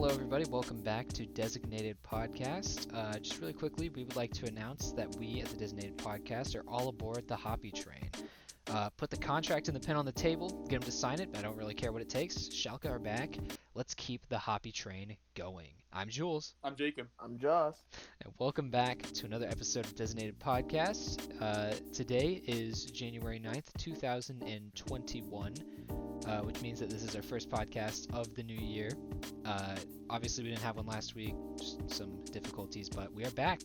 Hello, everybody. Welcome back to Designated Podcast. Just really quickly, we would like to announce that we at the Designated Podcast are all aboard the Hoppe train. Put the contract and the pen on the table, get them to sign it, but I don't really care what it takes. Schalke are back. Let's keep the Hoppe train going. I'm Jules. I'm Jacob. I'm Josh. And welcome back to another episode of Designated Podcast. Today is January 9th, 2021. Which means that this is our first podcast of the new year. Obviously, we didn't have one last week, just some difficulties, but we are back.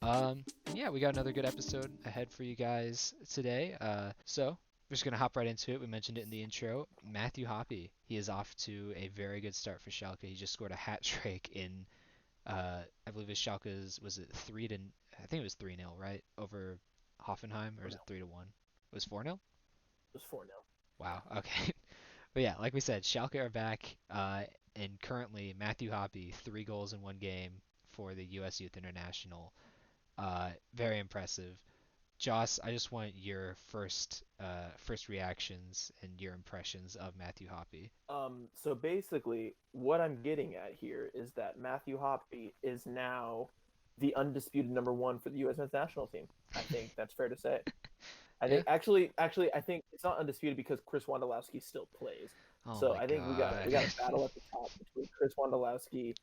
And yeah, we got another good episode ahead for you guys today. So we're just going to hop right into it. We mentioned it in the intro. Matthew Hoppe, he is off to a very good start for Schalke. He just scored a hat trick in, I believe it was Schalke's, was it 3-0, right? Over Hoffenheim, or is it 3-1? It was 4-0? It was 4-0. Wow, okay. But yeah, like we said, Schalke are back, and currently Matthew Hoppe, 3 goals in 1 game for the U.S. Youth International. Very impressive. Joss, I just want your first reactions and your impressions of Matthew Hoppe. So basically, what I'm getting at here is that Matthew Hoppe is now the undisputed number 1 for the U.S. men's national team. I think that's fair to say. I think actually, I think it's not undisputed because Chris Wondolowski still plays. Oh so my I think God. we got a battle at the top between Chris Wondolowski,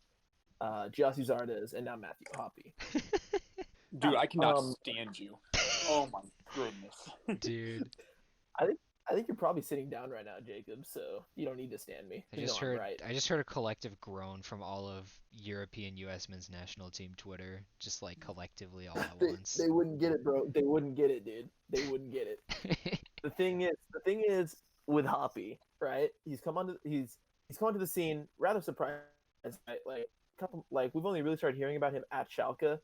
Gyasi Zardes, and now Matthew Hoppe. Dude, I cannot stand you. Oh my goodness. Dude. I think you're probably sitting down right now, Jacob, so you don't need to stand me. I just heard a collective groan from all of European U.S. men's national team Twitter, just like collectively all at once. They wouldn't get it, bro. They wouldn't get it, dude. They wouldn't get it. The thing is with Hoppe, right? He's come onto the scene rather surprised. Right? We've only really started hearing about him at Schalke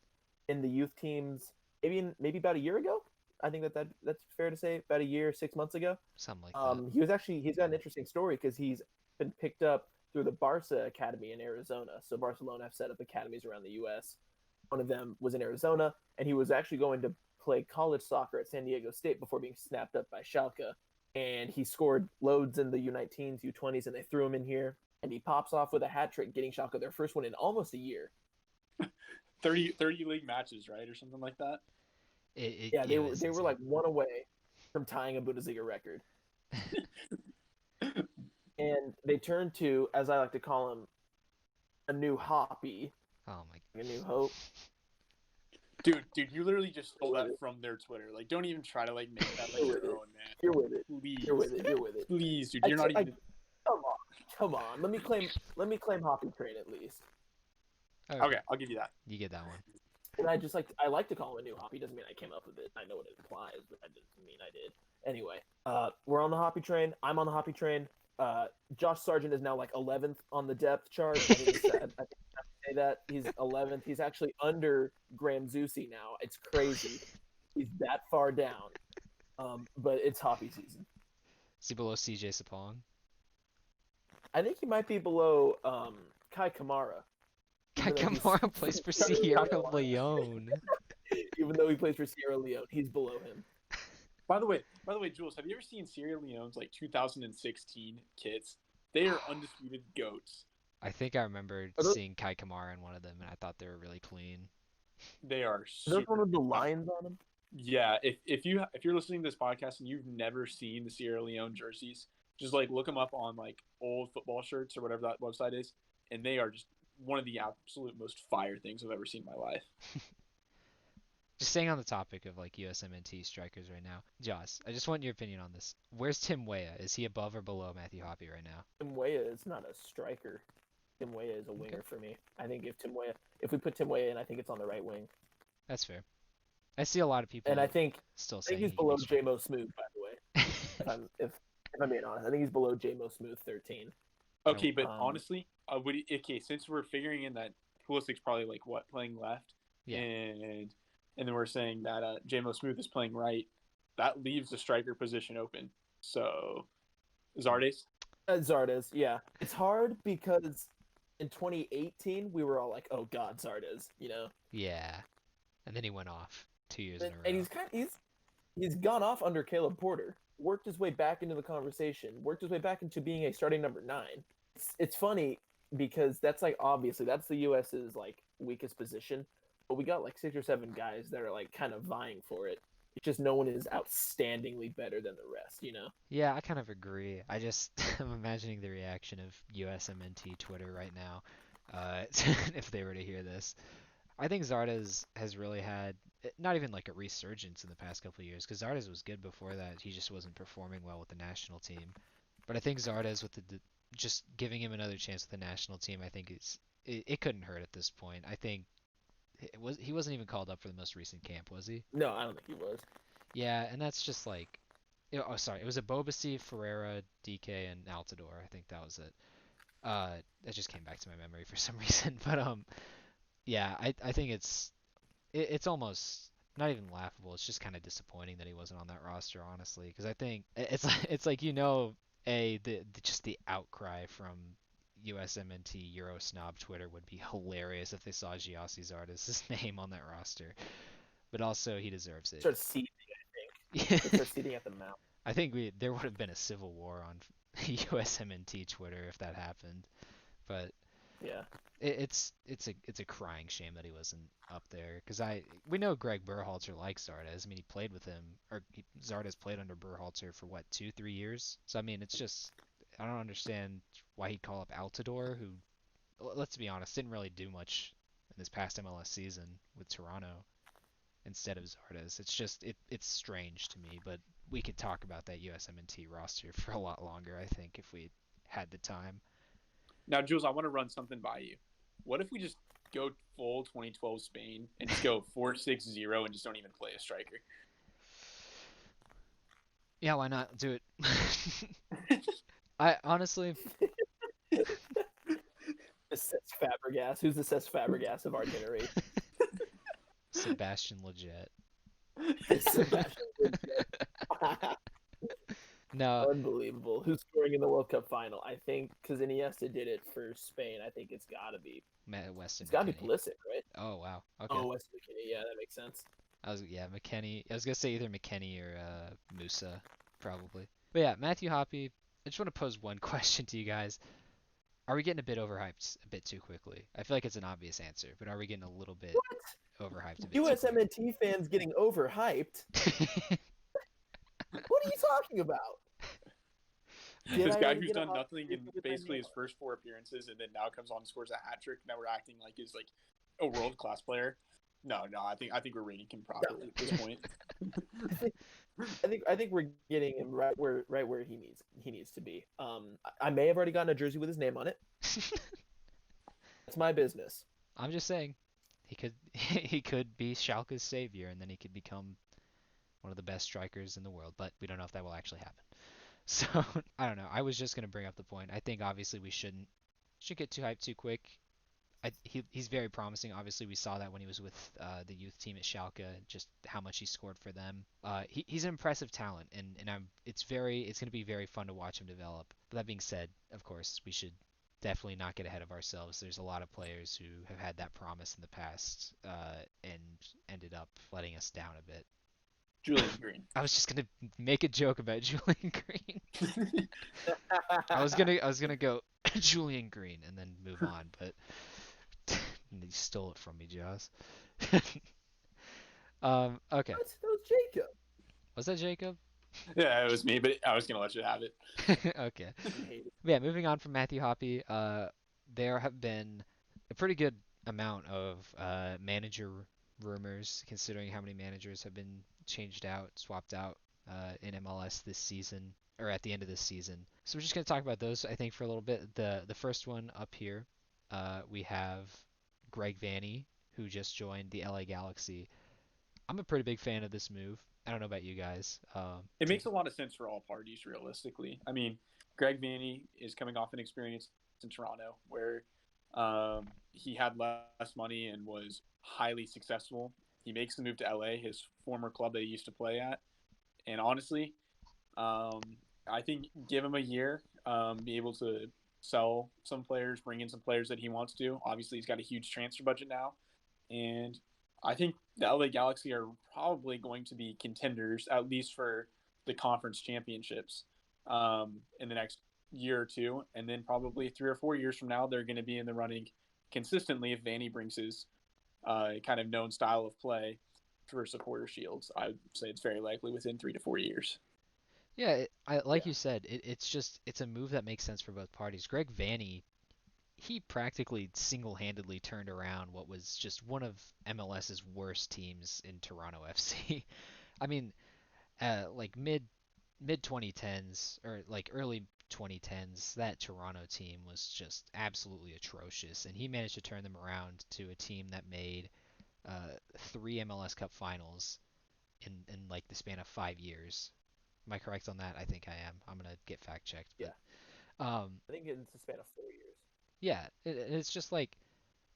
in the youth teams maybe about a year ago. I think that's fair to say, about a year, 6 months ago. Something like that. He's got an interesting story because he's been picked up through the Barca Academy in Arizona. So Barcelona have set up academies around the U.S. One of them was in Arizona, and he was actually going to play college soccer at San Diego State before being snapped up by Schalke. And he scored loads in the U19s, U20s, and they threw him in here. And he pops off with a hat trick, getting Schalke their first one in almost a year. 30 league matches, right, or something like that. They were like one away from tying a Bundesliga record. And they turned to, as I like to call him, a new Hoppe. Oh my God. A new hope. Dude, you literally just stole that from their Twitter. Like, don't even try to like make that like your own, man. You're with it. Please. You're with it. Please, dude. You're not even. Come on. Let me claim Hoppe train at least. Okay, I'll give you that. You get that one. And I like to call him a new Hoppe. Doesn't mean I came up with it. I know what it implies, but that doesn't mean I did. Anyway, we're on the Hoppe train. I'm on the Hoppe train. Josh Sargent is now like 11th on the depth chart. I think I say that he's 11th. He's actually under Graham Zusi now. It's crazy. He's that far down. But it's Hoppe season. Is he below CJ Sapong? I think he might be below Kai Kamara. Kai Kamara plays for Sierra Leone. Even though he plays for Sierra Leone, he's below him. By the way, Jules, have you ever seen Sierra Leone's like 2016 kits? They are undisputed goats. I think I remember seeing Kai Kamara in one of them, and I thought they were really clean. They are. Is there one of the lines on them? Yeah, if you're listening to this podcast and you've never seen the Sierra Leone jerseys, just like look them up on like old football shirts or whatever that website is, and they are just one of the absolute most fire things I've ever seen in my life. Just staying on the topic of like USMNT strikers right now, Joss, I just want your opinion on this. Where's Tim Weah? Is he above or below Matthew Hoppe right now? Tim Weah is not a striker. Tim Weah is a winger for me. I think if we put Tim Weah in, I think it's on the right wing. That's fair. I see a lot of people. And I think he's below J-Mo Smooth, by the way. if I'm being honest, I think he's below J-Mo Smooth 13. Okay, but honestly, since we're figuring in that Pulisic's probably like playing left, yeah, and then we're saying that J-Mo Smooth is playing right, that leaves the striker position open. So, Zardes? Zardes, yeah. It's hard because in 2018 we were all like, "Oh God, Zardes," you know? Yeah, and then he went off 2 years in a row. And he's gone off under Caleb Porter, worked his way back into the conversation, worked his way back into being a starting number 9. It's funny. because that's like obviously that's the US's like weakest position, but we got like 6 or 7 guys that are like kind of vying for it. It's just no one is outstandingly better than the rest, you know? Yeah, I kind of agree. I just I'm imagining the reaction of USMNT Twitter right now, if they were to hear this. I think Zardes has really had not even like a resurgence in the past couple of years because Zardes was good before that. He just wasn't performing well with the national team. But I think Zardes with the just giving him another chance with the national team, I think it couldn't hurt at this point. I think he wasn't even called up for the most recent camp, was he? No, I don't think he was. Yeah, and that's just like oh sorry, it was a Bobasi, Ferreira, DK, and Altidore. I think that was it. That just came back to my memory for some reason. But yeah, I think it's almost not even laughable. It's just kind of disappointing that he wasn't on that roster, honestly, because I think it's like just the outcry from USMNT Euro Snob Twitter would be hilarious if they saw Giassi Zardes' name on that roster. But also he deserves it. Start seething, I think. It starts seething at the mouth. I think there would have been a civil war on USMNT Twitter if that happened. But Yeah. it's a crying shame that he wasn't up there because we know Greg Berhalter likes Zardes. I mean, he played with him, or Zardes played under Berhalter for what 2-3 years. So I mean, it's just I don't understand why he'd call up Altidore, who let's be honest didn't really do much in this past MLS season with Toronto instead of Zardes. It's just it's strange to me, but we could talk about that USMNT roster for a lot longer, I think, if we had the time. Now, Jules, I want to run something by you. What if we just go full 2012 Spain and just go 4-6-0 and just don't even play a striker? Yeah, why not do it? I honestly, The Cesc Fabregas. Who's the Cesc Fabregas of our generation? Sebastian Lletget. Sebastian Lletget. No, Unbelievable. Who's scoring in the World Cup final? I think because Iniesta did it for Spain. I think it's got to be. Weston It's got to be McKennie. Pulisic, right? Oh wow. Okay. Oh, Weston McKennie. Yeah, that makes sense. McKennie. I was gonna say either McKennie or Musa, probably. But yeah, Matthew Hoppe. I just want to pose one question to you guys. Are we getting a bit overhyped a bit too quickly? I feel like it's an obvious answer, but are we getting a little bit overhyped a bit USMNT fans getting overhyped? too quick? What are you talking about? This guy who's done nothing in basically his first 4 appearances and then now comes on and scores a hat trick. Now we're acting like he's like a world class player. No, I think we're rating him properly at this point. I think we're getting him right where he needs to be. I may have already gotten a jersey with his name on it. It's my business. I'm just saying, he could be Schalke's savior, and then he could become one of the best strikers in the world. But we don't know if that will actually happen. So I don't know. I was just gonna bring up the point. I think obviously we should get too hyped too quick. He's very promising. Obviously, we saw that when he was with the youth team at Schalke, just how much he scored for them. He's an impressive talent, and it's going to be very fun to watch him develop. But that being said, of course, we should definitely not get ahead of ourselves. There's a lot of players who have had that promise in the past and ended up letting us down a bit. Julian Green. I was just gonna make a joke about Julian Green. I was gonna go Julian Green and then move on, but you stole it from me, Joss. Okay. That was Jacob. Was that Jacob? Yeah, it was me, but I was gonna let you have it. Okay. Yeah, moving on from Matthew Hoppe, there have been a pretty good amount of manager rumors, considering how many managers have been changed out, swapped out in MLS this season, or at the end of this season. So we're just going to talk about those, I think, for a little bit. The first one up here, we have Greg Vanney, who just joined the LA Galaxy. I'm a pretty big fan of this move. I don't know about you guys. It makes a lot of sense for all parties, realistically. I mean, Greg Vanney is coming off an experience in Toronto where he had less money and was highly successful. He makes the move to LA, his former club that he used to play at. And honestly, I think give him a year, be able to sell some players, bring in some players that he wants to. Obviously, he's got a huge transfer budget now. And I think the LA Galaxy are probably going to be contenders, at least for the conference championships in the next year or two, and then probably 3 or 4 years from now, they're going to be in the running consistently if Vanny brings his kind of known style of play for supporter shields. I would say it's very likely within 3 to 4 years. Yeah, like Yeah. you said, it's a move that makes sense for both parties. Greg Vanney, he practically single-handedly turned around what was just one of MLS's worst teams in Toronto FC. I mean, like mid 2010s or like early 2010s, that Toronto team was just absolutely atrocious, and he managed to turn them around to a team that made three MLS Cup finals in like the span of 5 years. Am I correct on that? I think I am. I'm gonna get fact checked, Yeah. but I think it's a span of 4 years. yeah, it's just like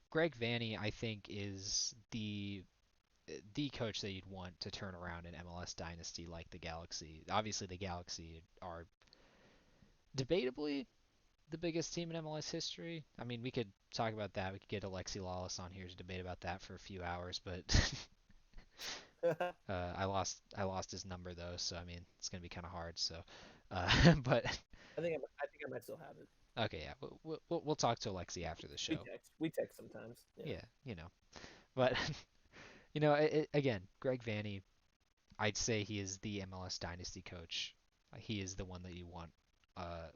Greg Vanney. I think is the coach that you'd want to turn around an MLS dynasty like the Galaxy. Obviously, the Galaxy are debatably the biggest team in MLS history. I mean, we could talk about that. We could get Alexi Lawless on here to debate about that for a few hours, but I lost his number though, so I mean it's gonna be kind of hard. So, but I think I might still have it. okay, yeah, we'll talk to Alexi after the We show. text. We text sometimes. Yeah. Yeah, but again, Greg Vanney, I'd say he is the MLS dynasty coach. He is the one that you want uh,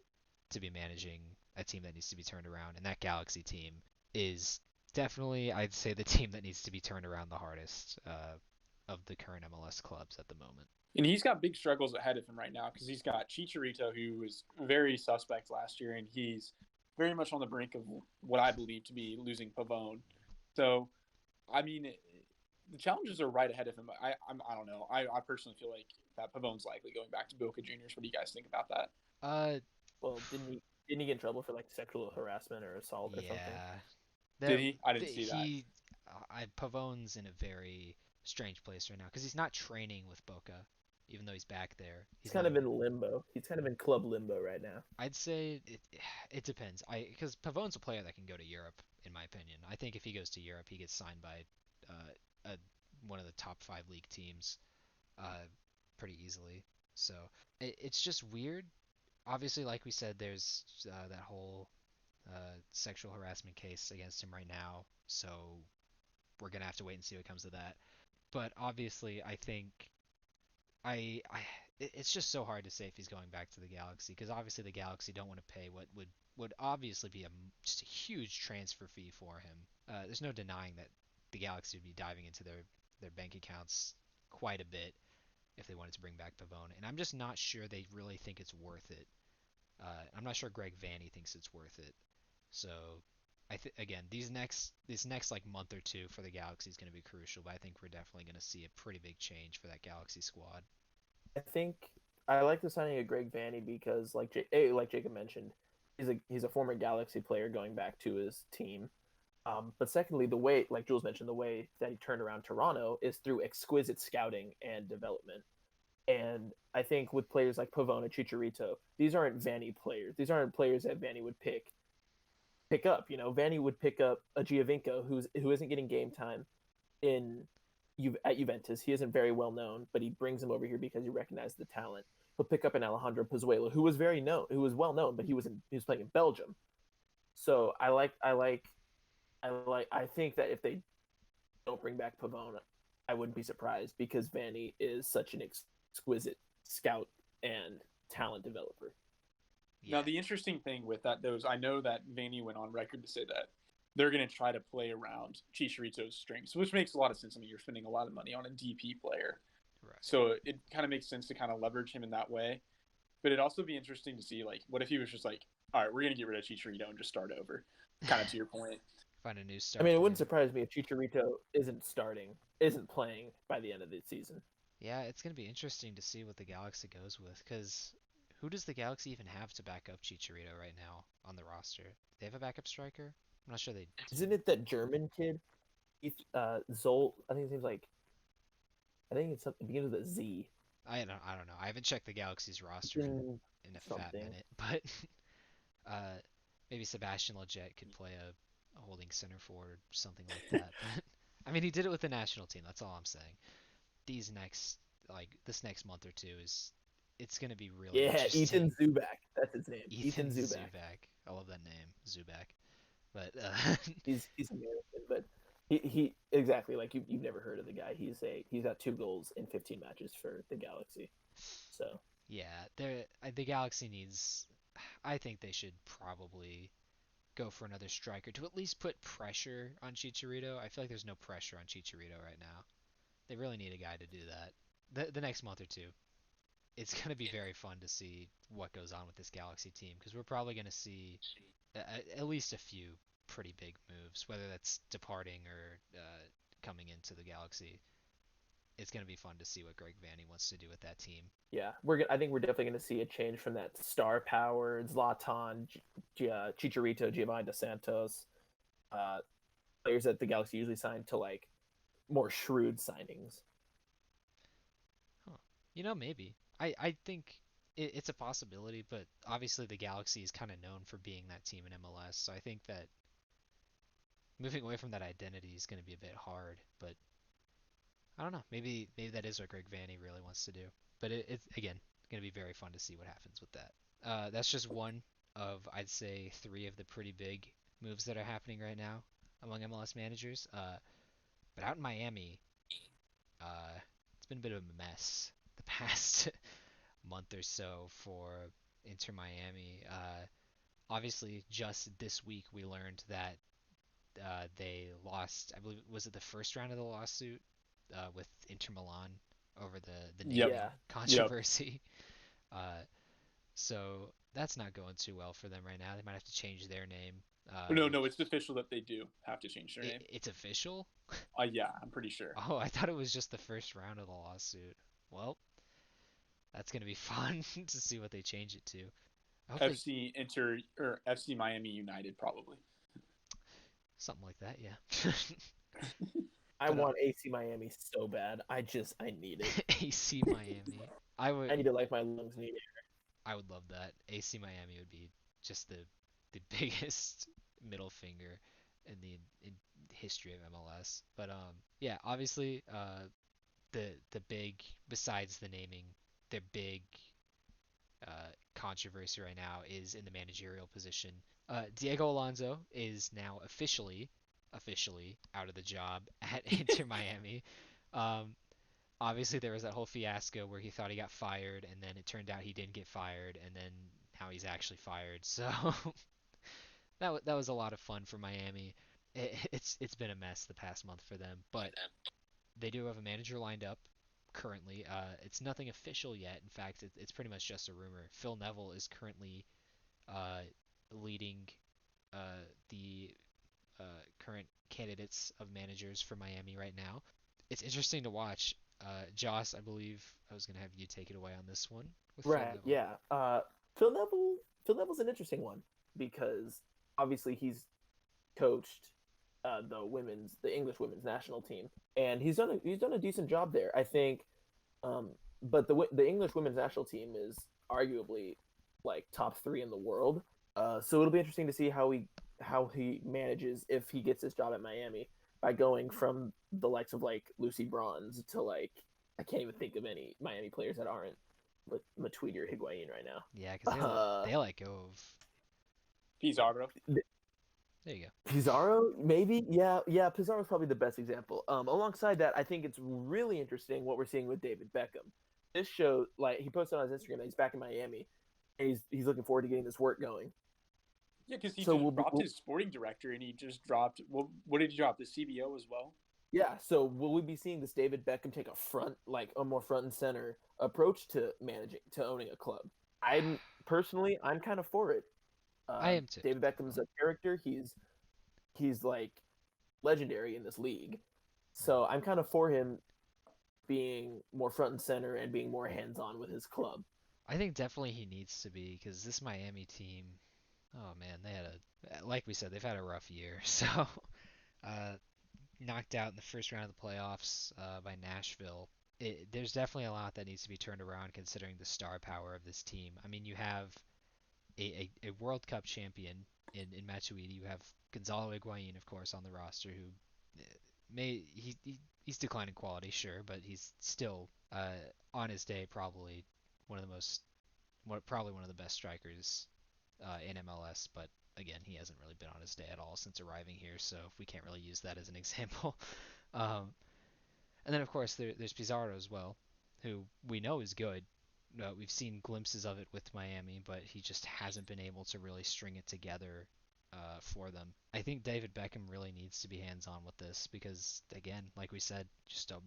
to be managing a team that needs to be turned around, and that Galaxy team is definitely, I'd say, the team that needs to be turned around the hardest of the current MLS clubs at the moment. And he's got big struggles ahead of him right now because he's got Chicharito, who was very suspect last year, and he's very much on the brink of what I believe to be losing Pavone. So, I mean, the challenges are right ahead of him. I don't know. I personally feel like that Pavone's likely going back to Boca Juniors. What do you guys think about that? Uh, Well, didn't he get in trouble for like sexual harassment or assault or something? yeah, Did that he? I didn't see that. Pavone's in a very strange place right now because he's not training with Boca, even though he's back there. He's He's kind not. of in limbo. He's kind of in club limbo right now. I'd say it depends. Because Pavone's a player that can go to Europe, in my opinion. I think if he goes to Europe, he gets signed by a one of the top five league teams uh, pretty easily. So it's just weird. Obviously, like we said, there's that whole sexual harassment case against him right now. So we're gonna have to wait and see what comes of that. But obviously, I think I it's just so hard to say if he's going back to the Galaxy because obviously the Galaxy don't want to pay what would obviously be just a huge transfer fee for him. There's no denying that the Galaxy would be diving into their bank accounts quite a bit if they wanted to bring back Pavone, and I'm just not sure they really think it's worth it. I'm not sure Greg Vanney thinks it's worth it. So again, this next like month or two for the Galaxy is going to be crucial, but I think we're definitely going to see a pretty big change for that Galaxy squad. I think I like the signing of Greg Vanney because, like Jacob mentioned, he's a former Galaxy player going back to his team. But secondly, the way, like Jules mentioned, the way that he turned around Toronto is through exquisite scouting and development. And I think with players like Pavone and Chicharito, these aren't Vanny players. These aren't players that Vanny would pick up. Vanny would pick up a Giovinco who isn't getting game time in at Juventus. He isn't very well known, but he brings him over here because he recognized the talent. He'll pick up an Alejandro Pozuelo, who was well known, but he was playing in Belgium. So I think that if they don't bring back Pavone, I wouldn't be surprised because Vanny is such an exquisite scout and talent developer. Yeah. Now, the interesting thing with that, though, is I know that Vanny went on record to say that they're going to try to play around Chicharito's strengths, which makes a lot of sense. I mean, you're spending a lot of money on a DP player. Right. So it kind of makes sense to kind of leverage him in that way. But it'd also be interesting to see, like, what if he was just like, all right, we're going to get rid of Chicharito and just start over, kind of to your point. Find a new start. I mean, it wouldn't surprise me if Chicharito isn't playing by the end of the season. Yeah, it's going to be interesting to see what the Galaxy goes with because who does the Galaxy even have to back up Chicharito right now on the roster? Do they have a backup striker? I'm not sure they do. Isn't it that German kid? Zolt. I think it begins with a Z. I don't know. I haven't checked the Galaxy's roster in a fat minute, but maybe Sebastian Lletget could play a holding center forward or something like that. But I mean, he did it with the national team. That's all I'm saying. This next month or two is it's gonna be really Yeah, Ethan interesting. Zubak. That's his name. Ethan Ethan Zubak. Zubak. I love that name, Zubak. But He's American, but he exactly like you've never heard of the guy. He's got 2 goals in 15 matches for the Galaxy. So yeah, the Galaxy needs. I think they should probably go for another striker to at least put pressure on Chicharito. I feel like there's no pressure on Chicharito right now. They really need a guy to do that. The next month or two, it's going to be very fun to see what goes on with this Galaxy team because we're probably going to see at least a few pretty big moves, whether that's departing or coming into the Galaxy. It's going to be fun to see what Greg Vanney wants to do with that team. yeah, I think we're definitely going to see a change from that star powered Zlatan, Chicharito, Giovanni Dos Santos, uh, players that the Galaxy usually sign to like more shrewd signings. Huh. Maybe. I think it's a possibility, but obviously the Galaxy is kind of known for being that team in MLS, so I think that moving away from that identity is going to be a bit hard, but I don't know. Maybe that is what Greg Vanney really wants to do. But it's again going to be very fun to see what happens with that. That's just one of I'd say 3 of the pretty big moves that are happening right now among MLS managers. But out in Miami, it's been a bit of a mess the past month or so for Inter Miami. Obviously, just this week we learned that they lost. I believe was it the first round of the lawsuit with Inter Milan over the Yep. naming Yeah, Yep. controversy. Uh, so that's not going too well for them right now. They might have to change their name. No, it's official that they do have to change their name. It's official? Yeah, I'm pretty sure. Oh, I thought it was just the first round of the lawsuit. Well, that's gonna be fun to see what they change it to. I hope they FC Miami United probably. something like that, yeah. I But want AC Miami so bad. I need it. AC Miami, I would I need it like my lungs need it. I would love that. AC Miami would be just the biggest middle finger in the history of MLS. But yeah, obviously the big besides the naming, the big controversy right now is in the managerial position. Diego Alonso is now officially out of the job at Inter Miami. Um, Obviously there was that whole fiasco where he thought he got fired and then it turned out he didn't get fired and then now he's actually fired. So that was a lot of fun for Miami. It's been a mess the past month for them, but they do have a manager lined up currently. It's nothing official yet. In fact, it's pretty much just a rumor. Phil Neville is currently uh, leading the current candidates of managers for Miami right now. It's interesting to watch. Joss, I believe I was going to have you take it away on this one with Phil Right? Neville. Yeah. Phil Neville. Phil Neville's an interesting one because obviously he's coached the English women's national team, and he's done a decent job there, I think. But the English women's national team is arguably like top 3 in the world. So it'll be interesting to see how he manages if he gets his job at Miami by going from the likes of like Lucy Bronze to like I can't even think of any Miami players that aren't Matuidi or Higuain right now. Yeah, because they let go of. Pizarro. There you go. Pizarro, maybe, yeah. Pizarro's probably the best example. Alongside that, I think it's really interesting what we're seeing with David Beckham. This show, like he posted on his Instagram that he's back in Miami, and he's looking forward to getting this work going. Yeah, because he dropped his sporting director and he just dropped. Well, what did he drop? The CBO as well. Yeah, so will we be seeing this David Beckham take a more front and center approach to owning a club? I'm kind of for it. I am too. David Beckham's a character. He's like legendary in this league, so I'm kind of for him being more front and center and being more hands on with his club. I think definitely he needs to be because this Miami team, oh man, like we said, they've had a rough year. So, knocked out in the first round of the playoffs by Nashville. There's definitely a lot that needs to be turned around considering the star power of this team. I mean, you have a World Cup champion in Matuidi. You have Gonzalo Higuain, of course, on the roster who he's declining quality, sure, but he's still on his day probably one of the most, probably one of the best strikers in MLS. But again, he hasn't really been on his day at all since arriving here, so we can't really use that as an example. um, and then of course there's Pizarro as well, who we know is good. We've seen glimpses of it with Miami, but he just hasn't been able to really string it together for them. I think David Beckham really needs to be hands-on with this because, again, like we said, just a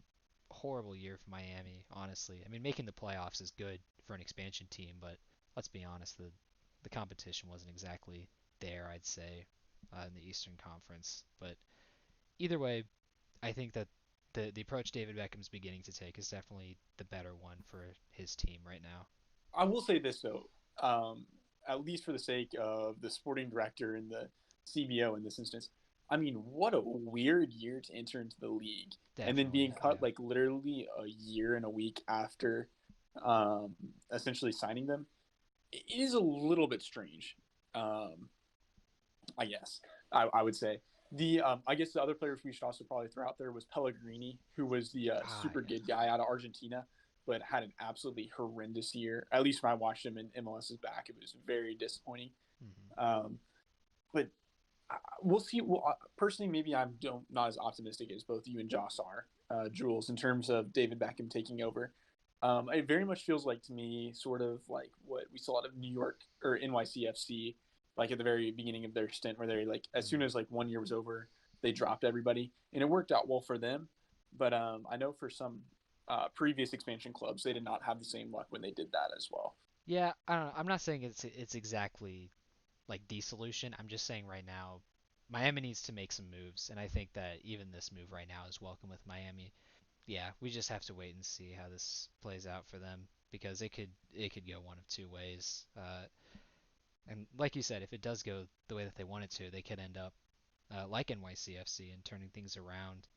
horrible year for Miami, honestly. I mean, making the playoffs is good for an expansion team, but let's be honest, the competition wasn't exactly there, I'd say, in the Eastern Conference. But either way, I think that the approach David Beckham's beginning to take is definitely the better one for his team right now. I will say this though, at least for the sake of the sporting director and the CBO in this instance. I mean, what a weird year to enter into the league, and then being Definitely, cut yeah. like literally a year and a week after, essentially signing them. It is a little bit strange. Um, I guess I would say I guess the other players we should also probably throw out there was Pellegrini, who was the Ah, super yeah. good guy out of Argentina, but had an absolutely horrendous year. At least when I watched him in MLS's back, it was very disappointing. Hmm. But we'll see. Well, personally, maybe I'm not as optimistic as both you and Joss are, Jules, in terms of David Beckham taking over. It very much feels like to me, sort of like what we saw out of New York or NYCFC, like at the very beginning of their stint, where they like as soon Hmm. as like 1 year was over, they dropped everybody, and it worked out well for them. But I know for some previous expansion clubs, they did not have the same luck when they did that as well. Yeah, I don't know. I'm not saying it's exactly like the solution. I'm just saying right now, Miami needs to make some moves, and I think that even this move right now is welcome with Miami. Yeah, we just have to wait and see how this plays out for them because it could go one of two ways. And like you said, if it does go the way that they want it to, they could end up like NYCFC and turning things around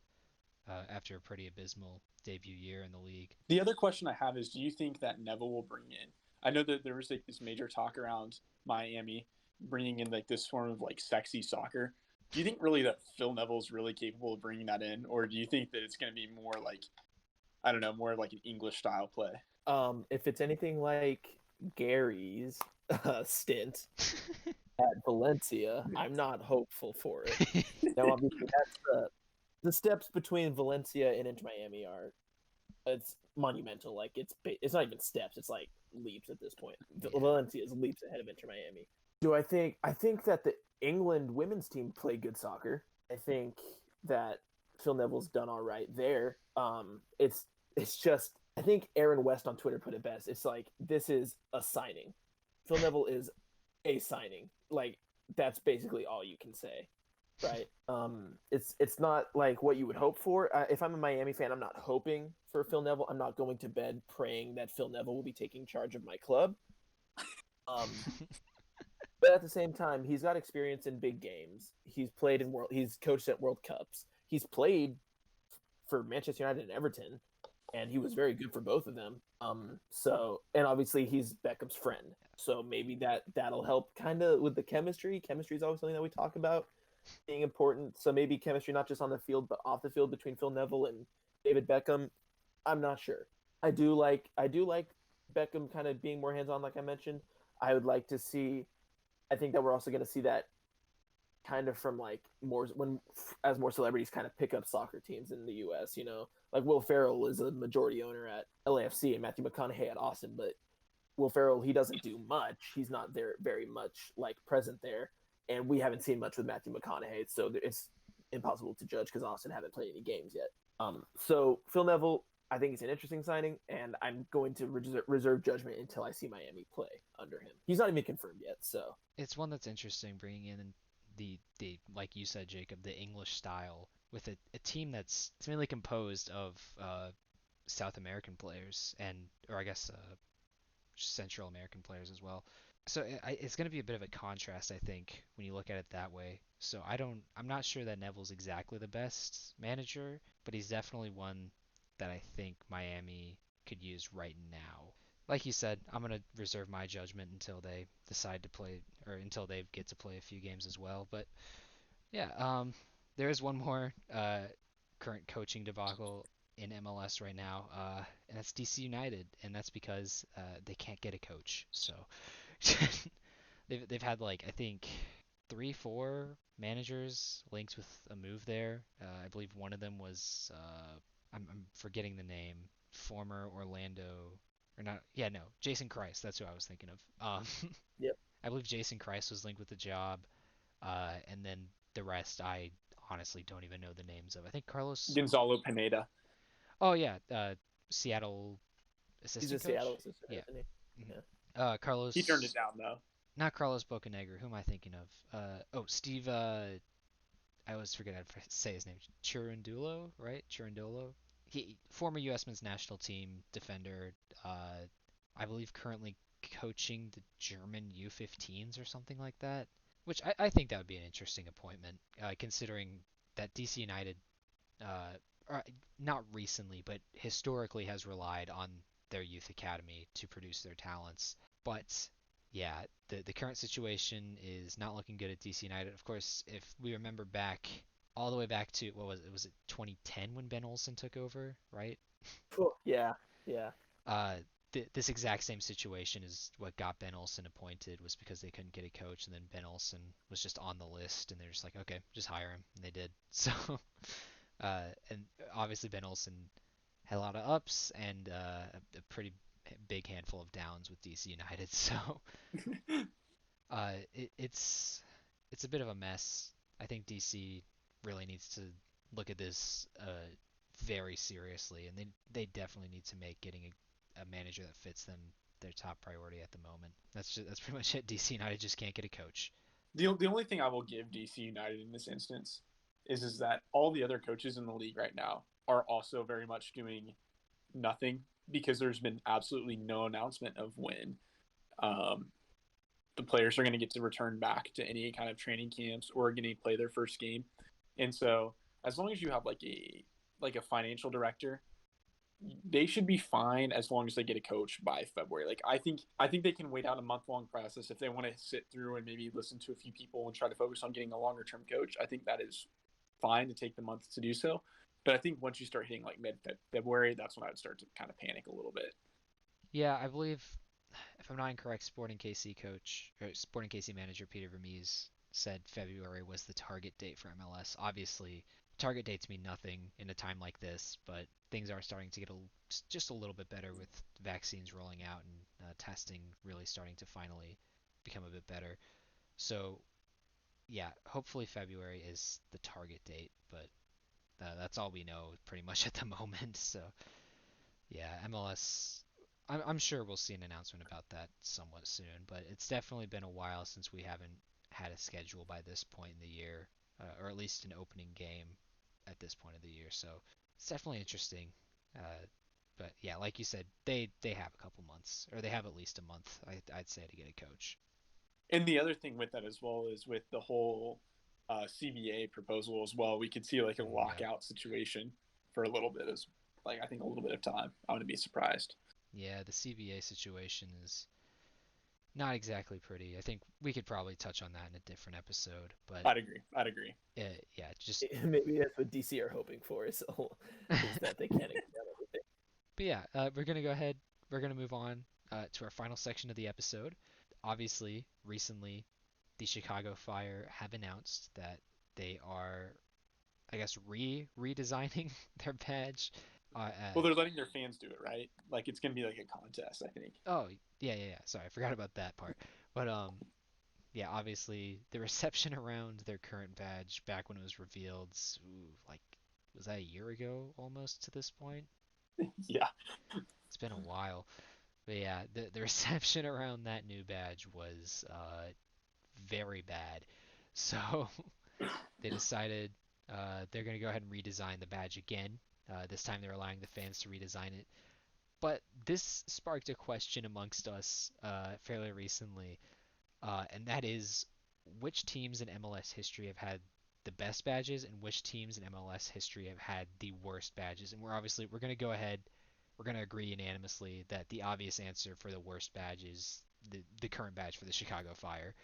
after a pretty abysmal debut year in the league. The other question I have is, do you think that Neville will bring in? I know that there was like this major talk around Miami bringing in like this form of like sexy soccer. Do you think really that Phil Neville is really capable of bringing that in, or do you think that it's going to be more like I don't know, more like an English style play? If it's anything like Gary's stint at Valencia, I'm not hopeful for it. Now, obviously, that's the steps between Valencia and Inter Miami are it's monumental. Like it's not even steps; it's like leaps at this point. Yeah. Valencia is leaps ahead of Inter Miami. Do I think? I think that the England women's team play good soccer. I think that Phil Neville's done all right there. It's just I think Aaron West on Twitter put it best. It's like this is a signing. Phil Neville is a signing. Like that's basically all you can say, right? It's not like what you would hope for. If I'm a Miami fan, I'm not hoping for Phil Neville. I'm not going to bed praying that Phil Neville will be taking charge of my club. Um, but at the same time, he's got experience in big games. He's played in world. He's coached at World Cups. He's played for Manchester United and Everton, and he was very good for both of them. So and obviously he's Beckham's friend, so maybe that'll help kind of with the chemistry. Chemistry is always something that we talk about being important. So maybe chemistry not just on the field but off the field between Phil Neville and David Beckham. I'm not sure. I do like Beckham kind of being more hands on, like I mentioned. I would like to see. I think that we're also going to see that kind of from like more when as more celebrities kind of pick up soccer teams in the U.S. You know, like Will Ferrell is a majority owner at LAFC and Matthew McConaughey at Austin, but Will Ferrell he doesn't do much. He's not there very much like present there, and we haven't seen much with Matthew McConaughey, so it's impossible to judge because Austin haven't played any games yet. So Phil Neville, I think it's an interesting signing, and I'm going to reserve judgment until I see Miami play under him. He's not even confirmed yet, so It's one that's interesting bringing in the like you said, Jacob, the English style with a team that's mainly composed of South American players and or I guess Central American players as well. So it's going to be a bit of a contrast, I think, when you look at it that way. So I'm not sure that Neville's exactly the best manager, but he's definitely one that I think Miami could use right now. Like you said, I'm going to reserve my judgment until they decide to play or until they get to play a few games as well. But yeah, there is one more current coaching debacle in MLS right now, and that's DC United, and that's because they can't get a coach. So they've had like I think 3, 4 managers linked with a move there. I believe one of them was I'm forgetting the name, former Orlando or not? Yeah, no, Jason Christ. That's who I was thinking of. Yep. I believe Jason Christ was linked with the job, and then the rest I honestly don't even know the names of. I think Carlos. Gonzalo Pineda. Oh yeah, Seattle He's a assistant Seattle coach. assistant, Yeah. isn't he? Mhm. Yeah. He turned it Carlos, down though. not Carlos Bocanegra. Who am I thinking of? Steve. I always forget how to say his name. Chirundolo, right? Chirundolo. He former U.S. men's national team defender. Uh, I believe currently coaching the German U15s or something like that. Which I think that would be an interesting appointment, considering that DC United, uh, or not recently, but historically has relied on their youth academy to produce their talents. But yeah, the current situation is not looking good at DC United. Of course, if we remember back all the way back to what was it? Was it 2010 when Ben Olsen took over, right? Yeah. Yeah. Uh, this exact same situation is what got Ben Olsen appointed was because they couldn't get a coach, and then Ben Olsen was just on the list, and they're just like, okay, just hire him, and they did. So, and obviously Ben Olsen had a lot of ups and a pretty big handful of downs with DC United. So, it's a bit of a mess. I think DC really needs to look at this very seriously, and they definitely need to make getting a manager that fits them their top priority at the moment. That's pretty much it. DC United just can't get a coach. The only thing I will give DC United in this instance is that all the other coaches in the league right now are also very much doing nothing because there's been absolutely no announcement of when um, the players are going to get to return back to any kind of training camps or going to play their first game. And so as long as you have like a financial director, they should be fine as long as they get a coach by February. Like I think they can wait out a month-long process if they want to sit through and maybe listen to a few people and try to focus on getting a longer-term coach. I think that is fine to take the month to do so. But I think once you start hitting like mid-February, that's when I would start to kind of panic a little bit. Yeah, I believe, if I'm not incorrect, Sporting KC coach or Sporting KC manager Peter Vermees said February was the target date for MLS. Obviously, target dates mean nothing in a time like this, but things are starting to get just a little bit better with vaccines rolling out and testing really starting to finally become a bit better. So, yeah, hopefully February is the target date, but that's all we know pretty much at the moment. So, yeah, MLS. I'm sure we'll see an announcement about that somewhat soon, but it's definitely been a while since we haven't had a schedule by this point in the year, or at least an opening game at this point of the year. So it's definitely interesting. Uh, but yeah, like you said, they have a couple months, or they have at least a month, I'd say, to get a coach. And the other thing with that as well is with the whole CBA proposal as well, we could see like a Yeah. lockout situation for a little bit as like I think a little bit of time. I wouldn't be surprised. Yeah, the CBA situation is not exactly pretty. I think we could probably touch on that in a different episode, but I'd agree. I'd agree. yeah, just Maybe that's what DC are hoping for is that they can't extend everything. but yeah, we're gonna go ahead. We're gonna move on to our final section of the episode. Obviously, recently, the Chicago Fire have announced that they are, I guess, redesigning their badge. Well, they're letting their fans do it, right? Like it's gonna be like a contest, I think. Oh, yeah. Sorry, I forgot about that part. But yeah, obviously, the reception around their current badge back when it was revealed, like, was that a year ago almost to this point? Yeah. It's been a while. But yeah, the reception around that new badge was very bad. So they decided they're going to go ahead and redesign the badge again. This time they're allowing the fans to redesign it. But this sparked a question amongst us fairly recently, and that is which teams in MLS history have had the best badges and which teams in MLS history have had the worst badges. And we're going to go ahead, we're going to agree unanimously that the obvious answer for the worst badge is the current badge for the Chicago Fire.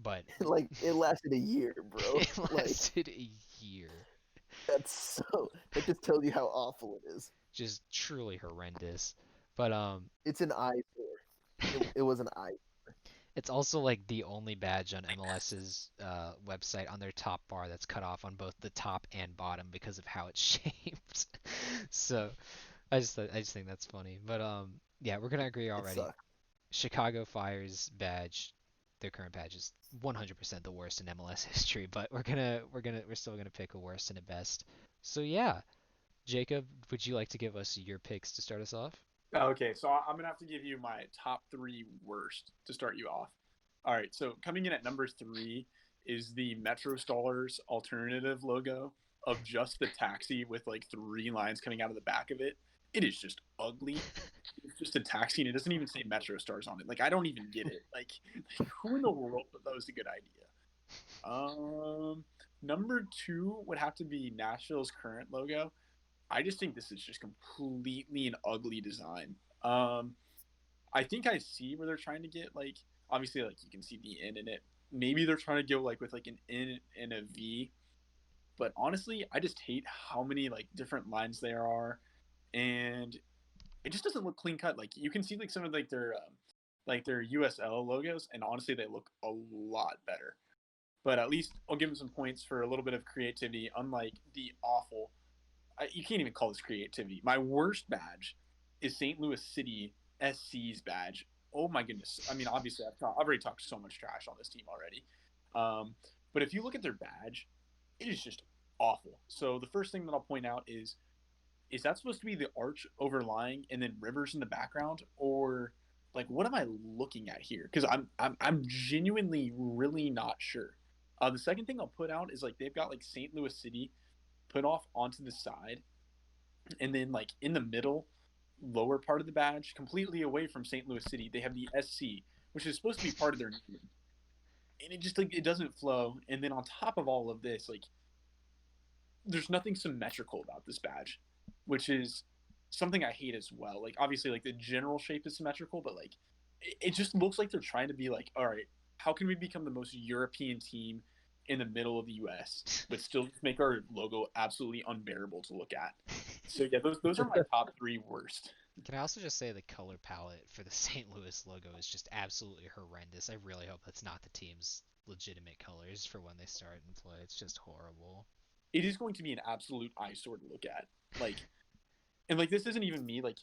But Like it lasted a year, bro. it Like lasted a year. That just tells you how awful it is. Just truly horrendous. But It's an eyesore. It was an eye. it's also like the only badge on MLS's website on their top bar that's cut off on both the top and bottom because of how it's shaped. So I just think that's funny. But yeah, we're gonna agree It already. sucks. Chicago Fire's badge, their current badge is 100% the worst in MLS history, but we're still gonna pick a worst and a best. So yeah, Jacob, would you like to give us your picks to start us off? Okay, so I'm gonna have to give you my top three worst to start you off. All right, so coming in at number three is the Metro Stars alternative logo of just the taxi with like three lines coming out of the back of it. It is just ugly. It's just a taxi and it doesn't even say Metro Stars on it. Like I don't even get it. Like who in the world thought that was a good idea? Number two would have to be Nashville's current logo. I just think this is just completely an ugly design. I think I see where they're trying to get like obviously like you can see the N in it. Maybe they're trying to go like with like an N and a V, but honestly, I just hate how many like different lines there are, and it just doesn't look clean cut. Like you can see like some of like their USL logos, and honestly, they look a lot better. But at least I'll give them some points for a little bit of creativity, unlike the awful you can't even call this creativity. My worst badge is St. Louis City SC's badge. Oh my goodness! I mean, obviously, I've already talked so much trash on this team already. But if you look at their badge, it is just awful. So the first thing that I'll point out is that supposed to be the arch overlying and then rivers in the background, or like what am I looking at here? Because I'm genuinely really not sure. The second thing I'll put out is like they've got like St. Louis City put off onto the side, and then like in the middle lower part of the badge completely away from St. Louis City they have the SC, which is supposed to be part of their name, and it just like it doesn't flow. And then on top of all of this, like there's nothing symmetrical about this badge, which is something I hate as well. Like obviously like the general shape is symmetrical, but like it just looks like they're trying to be like, all right, how can we become the most European team in the middle of the US, but still make our logo absolutely unbearable to look at? So yeah, those are my top three worst. Can I also just say the color palette for the St. Louis logo is just absolutely horrendous. I really hope that's not the team's legitimate colors for when they start and play. It's just horrible. It is going to be an absolute eyesore to look at. Like, and like this isn't even me. Like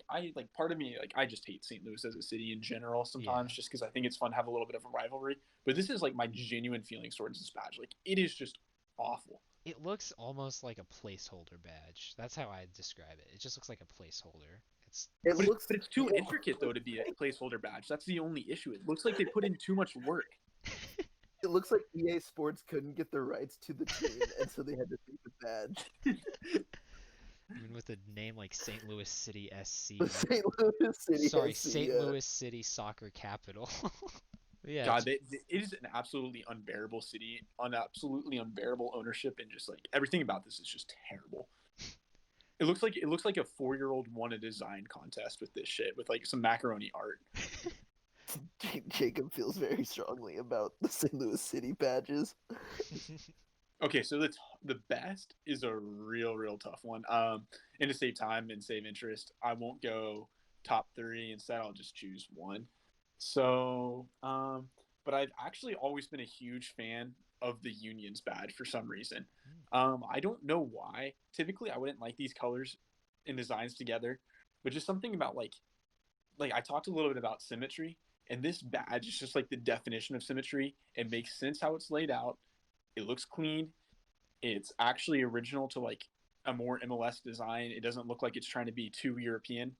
I like part of me like I just hate St. Louis as a city in general Yeah. sometimes, just because I think it's fun to have a little bit of a rivalry. But this is like my genuine feelings towards this badge. Like it is just awful. It looks almost like a placeholder badge. That's how I describe it. It just looks like a placeholder. It's It But looks. it's too intricate though to be a placeholder badge. That's the only issue. It looks like they put in too much work. It looks like EA Sports couldn't get the rights to the team, and so they had to make a badge. even with a name like St. Louis City SC. The St. Louis City. Sorry, SC, St. yeah. Louis City Soccer Capital. Yeah, God, it is an absolutely unbearable city, absolutely unbearable ownership, and just like everything about this is just terrible. It looks like a 4-year-old won a design contest with this shit with like some macaroni art. Jacob feels very strongly about the St. Louis City badges. Okay, so the best is a real tough one. And to save time and save interest, I won't go top three. Instead, I'll just choose one. So, but I've actually always been a huge fan of the Union's badge for some reason. I don't know why. Typically, I wouldn't like these colors and designs together, but just something about like I talked a little bit about symmetry, and this badge is just like the definition of symmetry. It makes sense how it's laid out. It looks clean. It's actually original to like a more MLS design. It doesn't look like it's trying to be too European.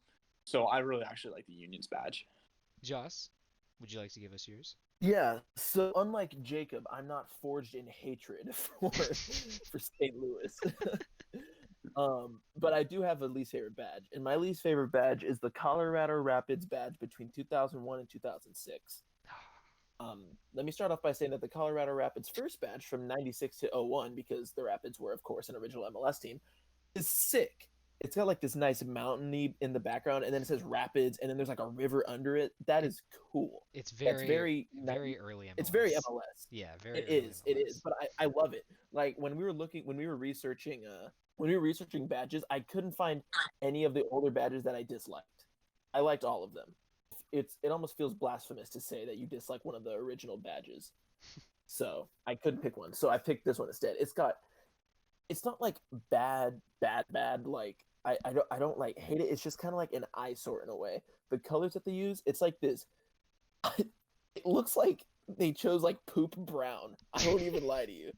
So I really actually like the Union's badge. Joss, would you like to give us yours? Yeah, so unlike Jacob, I'm not forged in hatred for St. Louis. But I do have a least favorite badge, and my least favorite badge is the Colorado Rapids badge between 2001 and 2006. Let me start off by saying that the Colorado Rapids first badge from 96 to 01, because the Rapids were, of course, an original MLS team, is sick. it's got like this nice mountainy in the background, and then it says Rapids, and then there's like a river under it. That is cool. It's That's very very early MLS. It's very MLS. Yeah, very It early is. It is. MLS. But I love it. Like when we were researching badges, I couldn't find any of the older badges that I disliked. I liked all of them. It almost feels blasphemous to say that you dislike one of the original badges. So I couldn't pick one. So I picked this one instead. It's not like bad. Like I don't like hate it. It's just kind of like an eyesore in a way. The colors that they use, it's like this. It looks like they chose like poop brown. I won't even lie to you.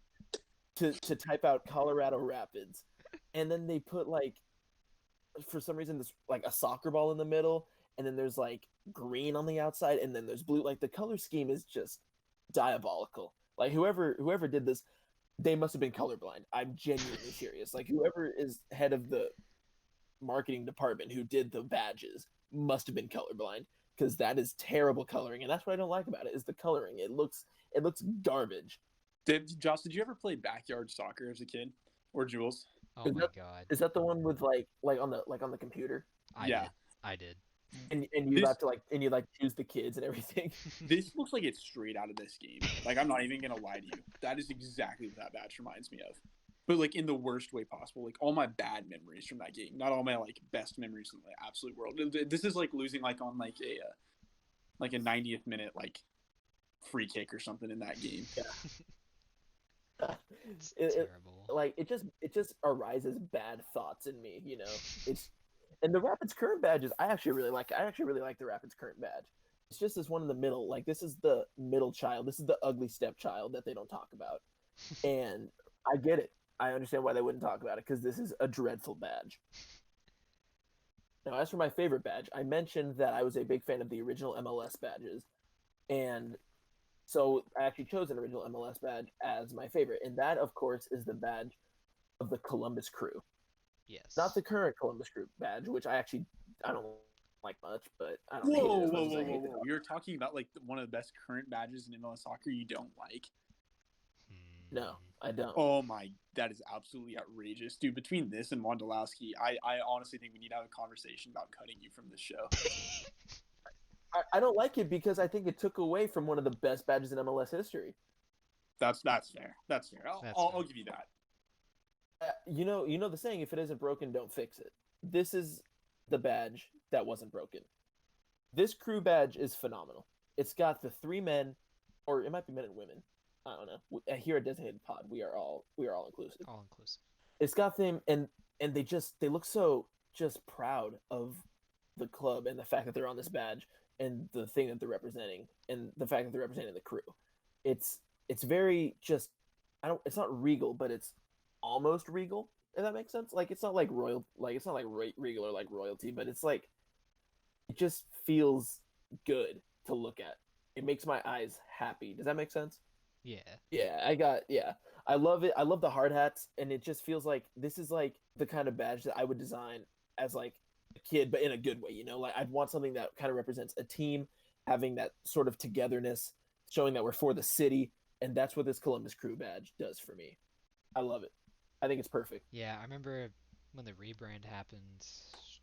To type out Colorado Rapids, and then they put like, for some reason, this like a soccer ball in the middle, and then there's like green on the outside, and then there's blue. Like the color scheme is just diabolical. Like whoever did this, they must have been colorblind. I'm genuinely serious. Like whoever is head of the marketing department who did the badges must have been colorblind, because that is terrible coloring, and that's what I don't like about it is the coloring. It looks garbage. Josh, did you ever play backyard soccer as a kid, or Jules? Oh my god. Is that the one with like on the computer? I did. And you have to like choose the kids and everything. This looks like it's straight out of this game. Like I'm not even gonna lie to you. That is exactly what that badge reminds me of. But like in the worst way possible. Like all my bad memories from that game, not all my like best memories in the absolute world. This is like losing like on like a 90th minute like free kick or something in that game. Yeah. It's terrible. Like it just arises bad thoughts in me, you know. It's and the Rapids current badges I actually really like the Rapids current badge. It's just this one in the middle. Like this is the middle child. This is the ugly stepchild that they don't talk about. And I get it. I understand why they wouldn't talk about it, because this is a dreadful badge. Now, as for my favorite badge, I mentioned that I was a big fan of the original MLS badges, and so I actually chose an original MLS badge as my favorite, and that, of course, is the badge of the Columbus Crew. Yes. Not the current Columbus Crew badge, which I don't like much, but I don't Whoa. You're talking about like one of the best current badges in MLS soccer you don't like? No, I don't. Oh my, that is absolutely outrageous. Dude, between this and Wondolowski, I honestly think we need to have a conversation about cutting you from this show. I don't like it because I think it took away from one of the best badges in MLS history. That's fair. That's fair. I'll give you that. You know the saying, if it isn't broken, don't fix it. This is the badge that wasn't broken. This crew badge is phenomenal. It's got the 3 men, or it might be men and women. I don't know. Here at Designated Pod, we are all inclusive. All inclusive. It's got them, and they look so just proud of the club and the fact that they're on this badge and the thing that they're representing and the fact that they're representing the crew. It's very just it's not regal, but it's almost regal, if that makes sense. Like it's not like royal, like it's not like regal or like royalty, but it's like it just feels good to look at. It makes my eyes happy. Does that make sense? Yeah. I love it. I love the hard hats, and it just feels like this is like the kind of badge that I would design as like a kid, but in a good way, you know? Like I'd want something that kind of represents a team, having that sort of togetherness, showing that we're for the city, and that's what this Columbus Crew badge does for me. I love it. I think it's perfect. Yeah, I remember when the rebrand happened,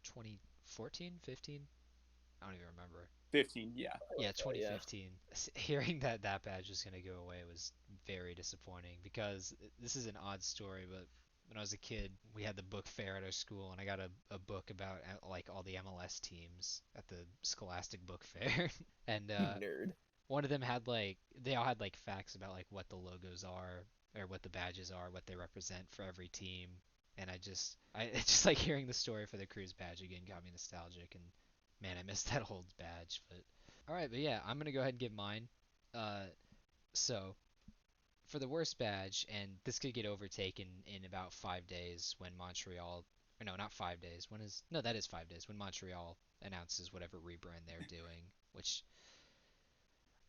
2014, 15? I don't even remember. 15, yeah. Yeah, 2015. Hearing that badge was going to go away was very disappointing, because this is an odd story, but when I was a kid, we had the book fair at our school, and I got a book about like all the MLS teams at the Scholastic Book Fair. And nerd. One of them had they all had like facts about like what the logos are, or what the badges are, what they represent for every team. And it's just like hearing the story for the Cruise badge again got me nostalgic, and man, I missed that old badge. But all right, but yeah, I'm gonna go ahead and give mine. So for the worst badge, and this could get overtaken in about 5 days when Montreal, or no, not 5 days. That is 5 days when Montreal announces whatever rebrand they're doing. Which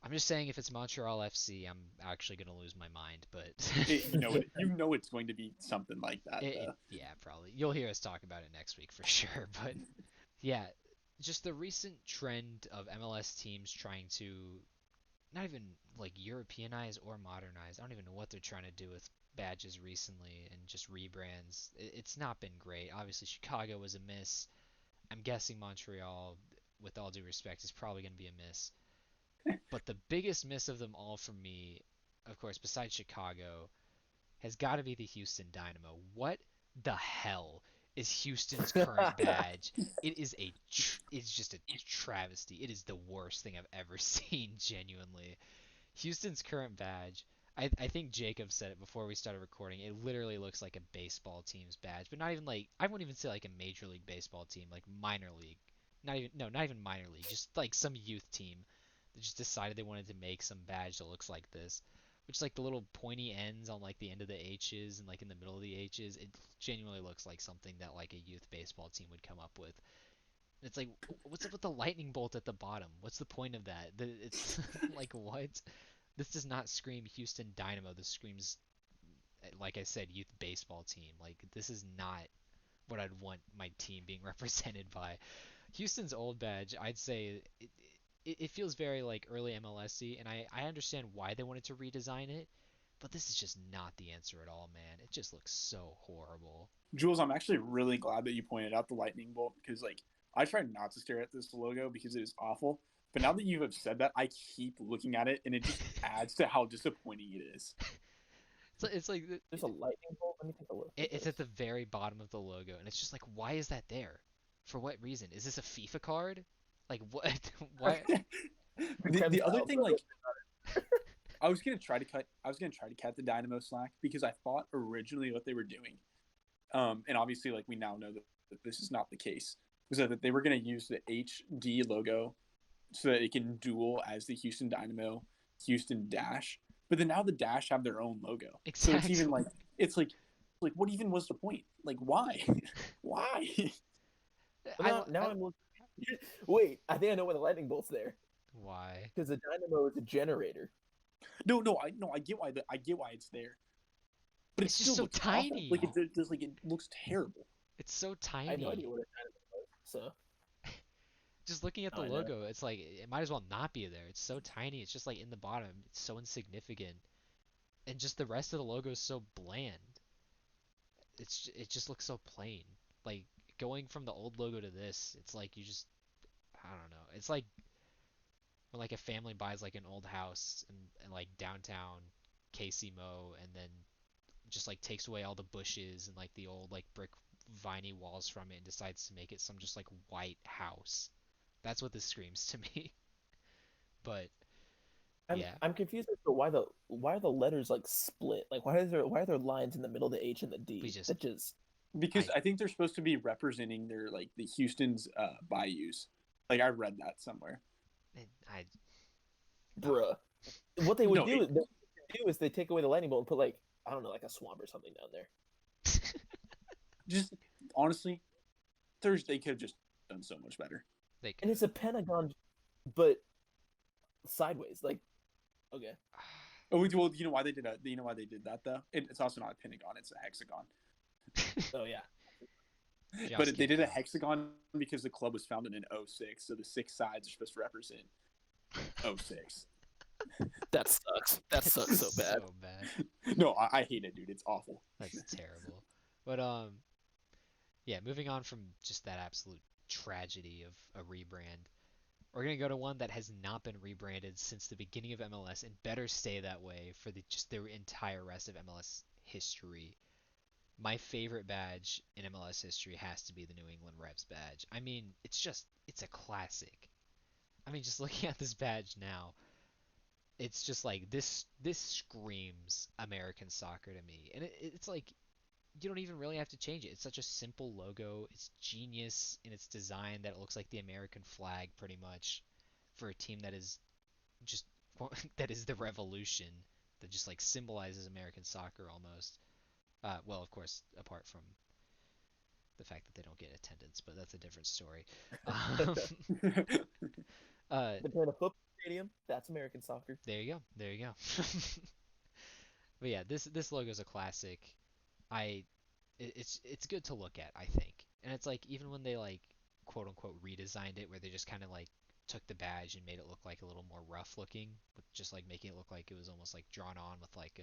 I'm just saying, if it's Montreal FC, I'm actually gonna lose my mind. But you know it's going to be something like that. Yeah, probably. You'll hear us talk about it next week for sure. But yeah. Just the recent trend of MLS teams trying to not even like Europeanized or modernized. I don't even know what they're trying to do with badges recently and just rebrands. It's not been great. Obviously, Chicago was a miss. I'm guessing Montreal, with all due respect, is probably going to be a miss. But the biggest miss of them all for me, of course, besides Chicago, has got to be the Houston Dynamo. What the hell is Houston's current badge? It is it's just a travesty. It is the worst thing I've ever seen, genuinely. Houston's current badge. I think Jacob said it before we started recording. It literally looks like a baseball team's badge, but not even like I wouldn't even say like a major league baseball team, like minor league. Not even minor league, just like some youth team that just decided they wanted to make some badge that looks like this. Which like the little pointy ends on like the end of the H's and like in the middle of the H's, it genuinely looks like something that like a youth baseball team would come up with. It's like, what's up with the lightning bolt at the bottom? What's the point of that? It's like what? This does not scream Houston Dynamo. This screams, like I said, youth baseball team. Like this is not what I'd want my team being represented by. Houston's old badge, I'd say it feels very like early MLS-y, and I understand why they wanted to redesign it, but this is just not the answer at all, man. It just looks so horrible. Jules, I'm actually really glad that you pointed out the lightning bolt because, like, I try not to stare at this logo because it is awful. But now that you have said that, I keep looking at it, and it just adds to how disappointing it is. It's like There's a lightning bolt. Let me take a look. it's at the very bottom of the logo, and it's just like, why is that there? For what reason? Is this a FIFA card? Like what? Why? The other thing, like, I was gonna try to cut the Dynamo slack because I thought originally what they were doing, and obviously, like, we now know that this is not the case, was that they were gonna use the HD logo so that it can duel as the Houston Dynamo Houston Dash. But then now the Dash have their own logo. Exactly. So it's even like what even was the point? Like why? Why? Now I'm looking. Wait, I think I know why the lightning bolt's there. Why? Because the dynamo is a generator. No, I get why it's there. But It's it just still so looks tiny. awful. Like it just like it looks terrible. It's so tiny. I have no idea what a dynamo is. So just looking at the I know. logo, it's like it might as well not be there. It's so tiny. It's just like in the bottom. It's so insignificant, and just the rest of the logo is so bland. It just looks so plain. Like going from the old logo to this, it's like you just I don't know. It's like when like a family buys like an old house in like downtown KC and then just like takes away all the bushes and like the old like brick viney walls from it and decides to make it some just like white house. That's what this screams to me. But yeah, I'm confused as to why are the letters like split? Like why are there lines in the middle of the H and the D? we just That just Because I think they're supposed to be representing their like the Houston's bayous. Like I read that somewhere. I bruh. What they would No, do is they take away the lightning bolt and put like I don't know, like a swamp or something down there. just honestly, Thursday could have just done so much better. they And it's a pentagon, but sideways. Like okay. Oh, well, you know why they did that? You know why they did that though? It's also not a pentagon; it's a hexagon. Oh yeah. But they did a hexagon because the club was founded in '06, so the 6 sides are supposed to represent '06. That sucks. That sucks so bad. So bad. No, I hate it, dude. It's awful. That's terrible. But yeah, moving on from just that absolute tragedy of a rebrand, we're gonna go to one that has not been rebranded since the beginning of MLS and better stay that way for just the entire rest of MLS history. My favorite badge in MLS history has to be the New England Revs badge. I mean, it's a classic. I mean, just looking at this badge now, it's just like this screams American soccer to me. And it's like you don't even really have to change it. It's such a simple logo. It's genius in its design that it looks like the American flag pretty much for a team that is just that is the revolution that just like symbolizes American soccer almost. Well, of course, apart from the fact that they don't get attendance, but that's a different story. They're playing a football stadium. That's American soccer. There you go. There you go. But yeah, this logo is a classic. It's good to look at, I think. And it's like even when they like quote unquote redesigned it, where they just kind of like took the badge and made it look like a little more rough looking, with just like making it look like it was almost like drawn on with like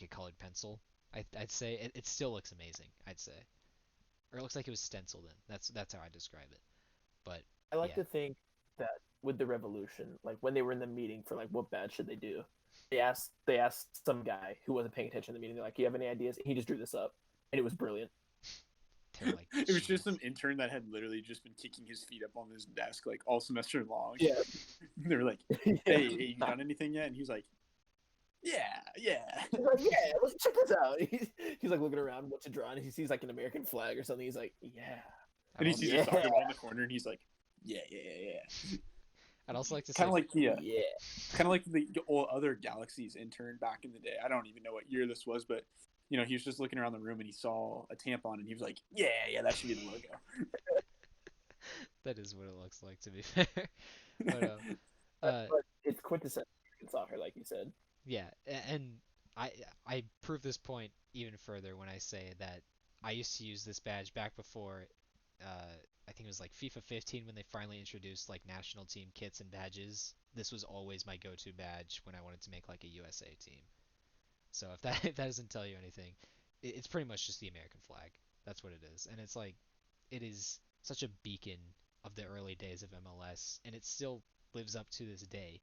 a colored pencil. I'd say it still looks amazing. I'd say, or it looks like it was stenciled in. That's how I describe it. But I like yeah, to think that with the revolution, like when they were in the meeting for like what badge should they do, they asked some guy who wasn't paying attention in the meeting. They're like, "Do you have any ideas?" And he just drew this up, and it was brilliant. they're like, It was just "Jeez." some intern that had literally just been kicking his feet up on his desk like all semester long. Yeah. They were like, Yeah. hey, you done anything yet? And he was like, yeah. He's like, yeah, let's check this out. He's like looking around what to draw, and he sees like an American flag or something. He's like, yeah. And he I'd sees also, a soccer ball in the corner, and he's like, yeah. I'd also like to say, Kind of like the Yeah. kind of like the old other Galaxies intern back in the day. I don't even know what year this was, but he was just looking around the room and he saw a tampon and he was like, yeah, that should be the logo. that is what it looks like, to be fair. But But it's quintessential American soccer, like you said. yeah, and I prove this point even further when I say that I used to use this badge back before. I think it was like FIFA 15 when they finally introduced like national team kits and badges. This was always my go-to badge when I wanted to make like a USA team. So if that if that doesn't tell you anything, it's pretty much just the American flag. That's what it is, and it's like it is such a beacon of the early days of MLS, and it still lives up to this day.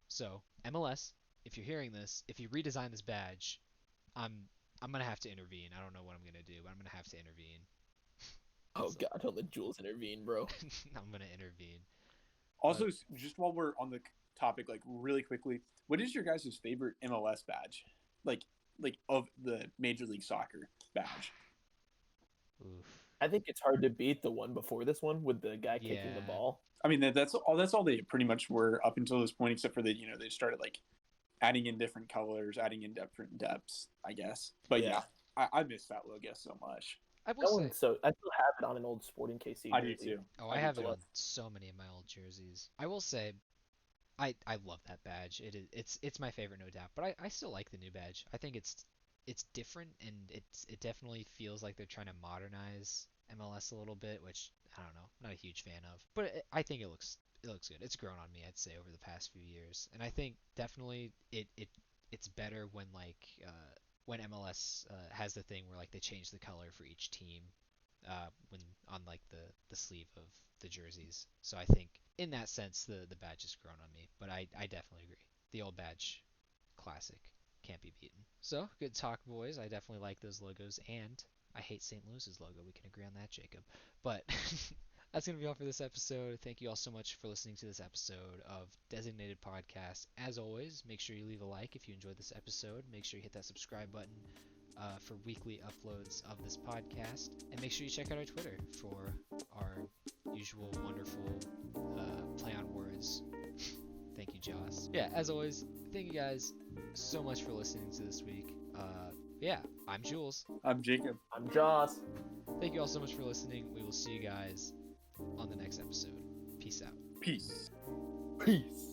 So MLS, if you're hearing this, if you redesign this badge, I'm I'm gonna have to intervene. I don't know what I'm gonna do, but I'm gonna have to intervene. Oh So God, don't let Jules intervene, bro. I'm gonna intervene. Also, But just while we're on the topic, like really quickly, what is your guys' favorite MLS badge? Like, of the Major League Soccer badge? oof, I think it's hard to beat the one before this one with the guy kicking the yeah, ball. I mean, that's all they pretty much were up until this point, except for that they started like adding in different colors, adding in different depths, I guess. But yeah, I miss that logo so much. I will That say. one's so. I still have it on an old Sporting KC I do jersey. too. Oh, I I do have it too. on so many of my old jerseys. I will say, I love that badge. It's my favorite, no doubt. But I still like the new badge. I think it's different, and it definitely feels like they're trying to modernize MLS a little bit, which I don't know, I'm not a huge fan of. But I think it looks good. It's grown on me, I'd say, over the past few years, and I think definitely it's better when MLS has the thing where like they change the color for each team when on like the sleeve of the jerseys. So I think in that sense the badge has grown on me, but I definitely agree. The old badge, classic, can't be beaten. So good talk, boys. I definitely like those logos, and I hate St. Louis's logo. We can agree on that, Jacob. But that's gonna be all for this episode. Thank you all so much for listening to this episode of Designated Podcast. As always, make sure you leave a like if you enjoyed this episode. Make sure you hit that subscribe button for weekly uploads of this podcast. And make sure you check out our Twitter for our usual wonderful play on words. Thank you, Joss. Yeah, as always, thank you guys so much for listening to this week. Yeah, I'm Jules. I'm Jacob. I'm Joss. Thank you all so much for listening. We will see you guys on the next episode. Peace out. Peace. Peace.